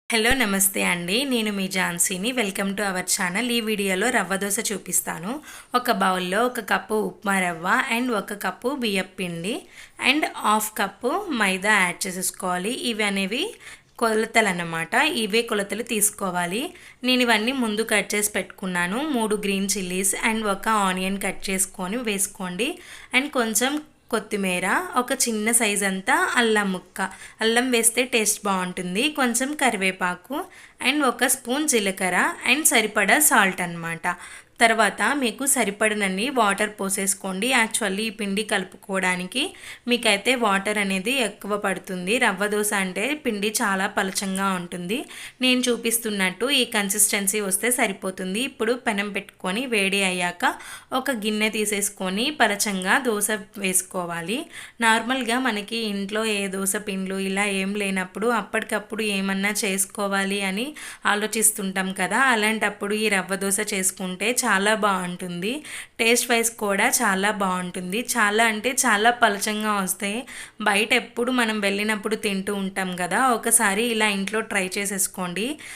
Hello నమస్తే అండి. నేను మీ ఝాన్సీని. Welcome to our channel. ఈ వీడియోలో రవ్వ దోస చూపిస్తాను. ఒక బౌల్‌లో 1 కప్పు ఉప్మా రవ్వ అండ్ 1 కప్పు బియ్యపు పిండి and half cup maida add చేసేసుకోవాలి. ఇవి అనేవి కొలతలన్నమాట. ఇవే కొలతలు తీసుకోవాలి. నేను ఇవన్నీ ముందు కట్ చేసి పెట్టుకున్నాను. 3 green chillies and 1 onion cut చేసుకొని వేసుకోండి. అండ్ కొంచెం కొత్తిమీర, ఒక చిన్న సైజ్ అంతా అల్లం ముక్క. అల్లం వేస్తే టేస్ట్ బాగుంటుంది. కొంచెం కరివేపాకు అండ్ 1 స్పూన్ జీలకర్ర అండ్ సరిపడా సాల్ట్ అన్నమాట. తర్వాత మీకు సరిపడినన్ని వాటర్ పోసేసుకోండి. యాక్చువల్లీ ఈ పిండి కలుపుకోవడానికి మీకైతే వాటర్ అనేది ఎక్కువ పడుతుంది. రవ్వ దోశ అంటే పిండి చాలా పలచంగా ఉంటుంది. నేను చూపిస్తున్నట్టు ఈ కన్సిస్టెన్సీ వస్తే సరిపోతుంది. ఇప్పుడు పెనం పెట్టుకొని వేడి అయ్యాక ఒక గిన్నె తీసేసుకొని పలచంగా దోశ వేసుకోవాలి. నార్మల్గా మనకి ఇంట్లో ఏ దోశ పిండ్లు ఇలా ఏం లేనప్పుడు అప్పటికప్పుడు ఏమన్నా చేసుకోవాలి అని ఆలోచిస్తుంటాం కదా. అలాంటప్పుడు ఈ రవ్వ దోశ చేసుకుంటే చాలా బాగుంటుంది. టేస్ట్ వైజ్ కూడా చాలా బాగుంటుంది. చాలా అంటే చాలా పలచంగా వస్తాయి. బయట ఎప్పుడు మనం వెళ్ళినప్పుడు తింటూ ఉంటాం కదా. ఒకసారి ఇలా ఇంట్లో ట్రై చేసేసుకోండి.